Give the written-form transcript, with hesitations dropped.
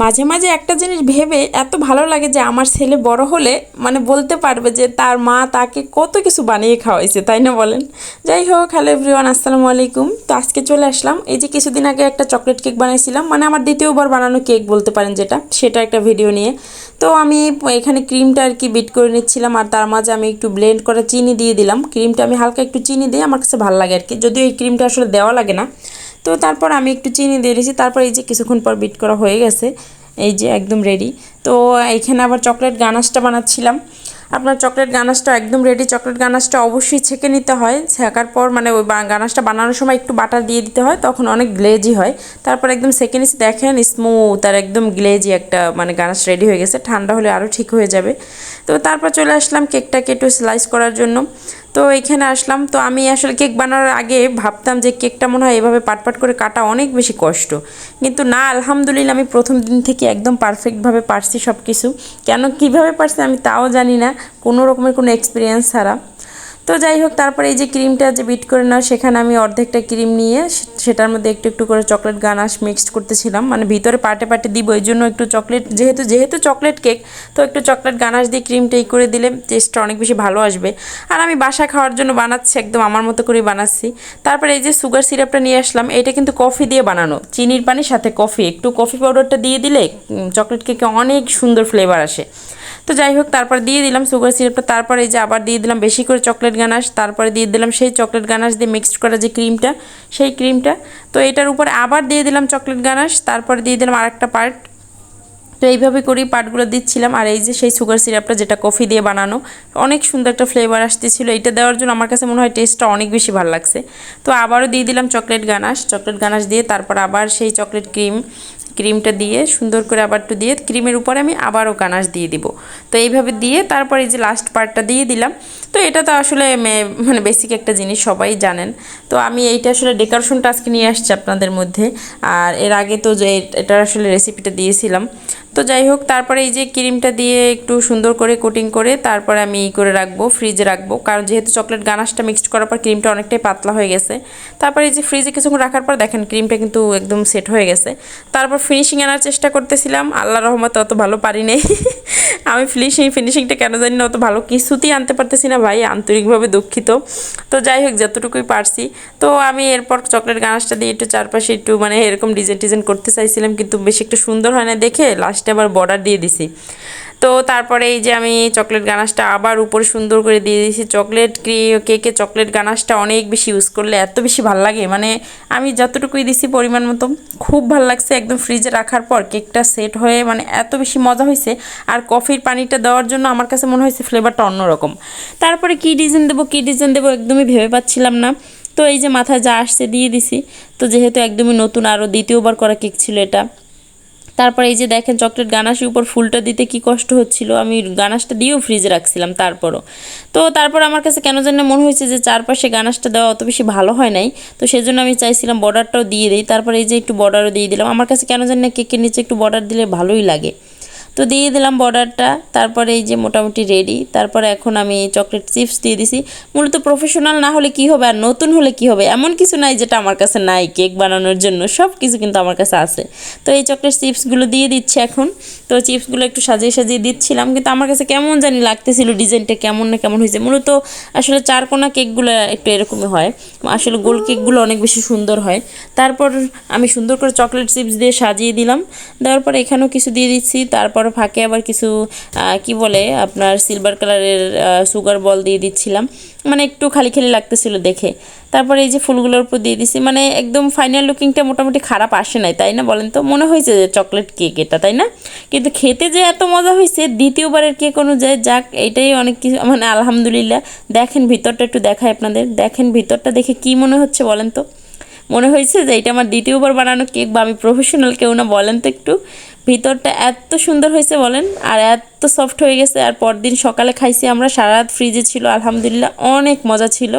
মাঝে মাঝে একটা জিনিস ভেবে এত ভালো লাগে যে আমার ছেলে বড় হলে মানে বলতে পারবে যে তার মা তাকে কত কিছু বানিয়ে খাওয়াইছে, তাই না বলেন? যাই হোক, হ্যালো এভরিওয়ান, আসসালামু আলাইকুম। তো আজকে চলে আসলাম, এই যে কিছুদিন আগে একটা চকলেট কেক বানাইছিলাম, মানে আমার দ্বিতীয়বার বানানো কেক বলতে পারেন যেটা, সেটা একটা ভিডিও নিয়ে। তো আমি এখানে ক্রিমটা আর কি বিট করে নিচ্ছিলাম, আর তার মাঝে আমি একটু ব্লেন্ড করা চিনি দিয়ে দিলাম। ক্রিমটা আমি হালকা একটু চিনি দিই, আমার কাছে ভালো লাগে আর কি, যদিও এই ক্রিমটা আসলে দেওয়া লাগে না। তো তারপর আমি একটু চিনি দিয়ে দিয়েছি, তারপর এই যে কিছুক্ষণ পর বিট করা হয়ে গেছে, এই যে একদম রেডি। তো এইখানে আবার চকলেট গানাশটা বানাচ্ছিলাম। আপনার চকলেট গানাশটা একদম রেডি। চকলেট গানাশটা অবশ্যই ছেঁকে নিতে হয়, ছেঁকার পর মানে ওই গানাশটা বানানোর সময় একটু বাটার দিয়ে দিতে হয়, তখন অনেক গ্লেজি হয়। তারপর একদম সেঁকে নিচ্ছি, দেখেন স্মুথ আর একদম গ্লেজি একটা মানে গানাশ রেডি হয়ে গেছে। ঠান্ডা হলে আরও ঠিক হয়ে যাবে। তো তারপর চলে আসলাম কেকটাকে একটু স্লাইস করার জন্য। তো এইখানে আসলাম, তো আমি আসলে কেক বানানোর আগে ভাবতাম যে কেকটা মনে হয় এভাবে পাটপাট করে কাটা অনেক বেশি কষ্ট, কিন্তু না, আলহামদুলিল্লাহ আমি প্রথম দিন থেকে একদম পারফেক্টভাবে পারছি সব কিছু। কেন কীভাবে পারছি আমি তাও জানি না, কোনো রকমের কোনো এক্সপিরিয়েন্স ছাড়া। তো যাই হোক, তারপরে এই যে ক্রিমটা যে বিট করে নাও, সেখানে আমি অর্ধেকটা ক্রিম নিয়ে সেটার মধ্যে একটু একটু করে চকলেট গানাশ মিক্সড করতেছিলাম, মানে ভিতরে পার্টে পার্টে দিব, এই জন্য একটু চকলেট, যেহেতু চকলেট কেক, তো একটু চকলেট গানাশ দিয়ে ক্রিমটা এই করে দিলে টেস্টটা অনেক বেশি ভালো আসবে। আর আমি বাসায় খাওয়ার জন্য বানাচ্ছি, একদম আমার মতো করেই বানাচ্ছি। তারপরে এই যে সুগার সিরাপটা নিয়ে আসলাম, এটা কিন্তু কফি দিয়ে বানানো, চিনির পানির সাথে কফি, একটু কফি পাউডারটা দিয়ে দিলে চকলেট কেকে অনেক সুন্দর ফ্লেভার আসে। তো যাই হোক, তারপর দিয়ে দিলাম সুগার সিরাপটা, তারপরে এই যে আবার দিয়ে দিলাম বেশি করে চকলেট গানাশ, তারপরে দিয়ে দিলাম সেই চকলেট গানাশ দিয়ে মিক্সড করা যে ক্রিমটা, সেই ক্রিমটা। তো এটার উপরে আবার দিয়ে দিলাম চকলেট গানাশ, তারপরে দিয়ে দিলাম আরেকটা পার্ট। তো এইভাবে করেই পার্টগুলো দিচ্ছিলাম। আর এই যে সেই সুগার সিরাপটা, যেটা কফি দিয়ে বানানো, অনেক সুন্দর একটা ফ্লেভার আসতেছিল। এটা দেওয়ার জন্য আমার কাছে মনে হয় টেস্টটা অনেক বেশি ভালো লাগছে। তো আবারও দিয়ে দিলাম চকলেট গানাশ দিয়ে, তারপর আবার সেই চকলেট ক্রিমটা দিয়ে সুন্দর করে আবার একটু দিয়ে ক্রিমের উপরে আমি আবারও গানাশ দিয়ে দিব। তো এইভাবে দিয়ে তারপর এই যে লাস্ট পার্টটা দিয়ে দিলাম। তো এটা তো আসলে মানে বেসিক একটা জিনিস, সবাই জানেন। তো আমি এইটা আসলে ডেকোরেশনটা আজকে নিয়ে আসছি আপনাদের মধ্যে, আর এর আগে তো যে এটার আসলে রেসিপিটা দিয়েছিলাম। তো যাই হোক, তারপরে এই যে ক্রিমটা দিয়ে একটু সুন্দর করে কোটিং করে তারপরে আমি করে রাখবো, ফ্রিজে রাখবো, কারণ যেহেতু চকলেট গানাশটা মিক্সড করার পর ক্রিমটা অনেকটাই পাতলা হয়ে গেছে। তারপরে এই যে ফ্রিজে কিছুক্ষণ রাখার পর দেখেন ক্রিমটা কিন্তু একদম সেট হয়ে গেছে। তারপর ফিনিশিং আনার চেষ্টা করতেছিলাম, আল্লাহর রহমতে অত ভালো পারি নাই। আমি ফিনিশিংটা কেন জানি না অত ভালো কিছুতেই আনতে পারতেছি না ভাই, আন্তরিকভাবে দুঃখিত। তো যাই হোক, যতটুকুই পারছি। তো আমি এরপর চকলেট গানাশটা দিয়ে একটু চারপাশে একটু মানে এরকম ডিজাইন করতে চাইছিলাম, কিন্তু বেশি একটু সুন্দর হয় না দেখে লাস্টে আবার বর্ডার দিয়ে দিছি। তো তারপরে এই যে আমি চকলেট গানাশটা আবার উপরে সুন্দর করে দিয়ে দিয়েছি। কেকে চকলেট গানাশটা অনেক বেশি ইউজ করলে এত বেশি ভাল লাগে, মানে আমি যতটুকুই দিছি পরিমাণ মতো, খুব ভাল লাগছে। একদম ফ্রিজে রাখার পর কেকটা সেট হয়ে মানে এত বেশি মজা হয়েছে। আর কফির পানিটা দেওয়ার জন্য আমার কাছে মনে হয়েছে ফ্লেভারটা অন্যরকম। তারপরে কী ডিজাইন দেবো একদমই ভেবে পাচ্ছিলাম না। তো এই যে মাথায় যা আসছে দিয়ে দিছি। তো যেহেতু একদমই নতুন, আরও দ্বিতীয়বার করা কেক ছিল এটা। তারপর এই যে দেখেন চকলেট গানাশের উপর ফুলটা দিতে কি কষ্ট হচ্ছিল, আমি গানাশটা দিয়েও ফ্রিজে রাখছিলাম তারপরও। তো তারপর আমার কাছে কেন জানি মনে হয়েছে যে চারপাশে গানাশটা দেওয়া অত বেশি ভালো হয় নাই, তো সেজন্য আমি চাইছিলাম বর্ডারটাও দিয়ে দিই। তারপরে এই যে একটু বর্ডারও দিয়ে দিলাম, আমার কাছে কেন জানি না কেকের নিচে একটু বর্ডার দিলে ভালোই লাগে। তো দিয়ে দিলাম বর্ডারটা, তারপরে এই যে মোটামুটি রেডি। তারপরে এখন আমি চকলেট চিপস দিয়ে দিছি। মূলত প্রফেশনাল না হলে কি হবে আর নতুন হলে কি হবে, এমন কিছু নাই যেটা আমার কাছে নাই। কেক বানানোর জন্য সব কিছু কিন্তু আমার কাছে আছে। তো এই চকলেট চিপসগুলো দিয়ে দিচ্ছি এখন। তো চিপসগুলো একটু সাজিয়ে দিচ্ছিলাম, কিন্তু আমার কাছে কেমন জানি লাগতেছিল, ডিজাইনটা কেমন না কেমন হয়েছে। মূলত আসলে চারকোনা কেকগুলো একটু এরকমই হয়, আসলে গোল কেকগুলো অনেক বেশি সুন্দর হয়। তারপর আমি সুন্দর করে চকলেট চিপস দিয়ে সাজিয়ে দিলাম। দেওয়ার পর এখানেও কিছু দিয়ে দিচ্ছি। তারপর ফাঁকে আবার কিছু কি বলে আপনার সিলভার কালারের সুগার বল দিয়ে দিচ্ছিলাম, মানে একটু খালি লাগতেছিল দেখে। তারপরে এই যে ফুলগুলোর উপর দিয়ে দিছি, মানে একদম ফাইনাল লুকিংটা মোটামুটি খারাপ আসে নাই, তাই না বলেন? তো মনে হয়েছে যে চকলেট কেক এটা, তাই না? কিন্তু খেতে যে এত মজা হয়েছে দ্বিতীয়বারের কেক অনুযায়ী, যাক এইটাই অনেক কিছু, মানে আলহামদুলিল্লাহ। দেখেন ভিতরটা একটু দেখায় আপনাদের, দেখেন ভিতরটা দেখে কি মনে হচ্ছে বলেন তো? মনে হয়েছে যে এটা আমার দ্বিতীয়বার বানানো কেক, বা আমি প্রফেশনাল কেউ না বলেন তো একটু? ভিতরটা এত সুন্দর হয়েছে বলেন, আর এত সফট হয়ে গেছে। আর পরদিন সকালে খাইছি আমরা, সারা রাত ফ্রিজে ছিল, আলহামদুলিল্লাহ অনেক মজা ছিল।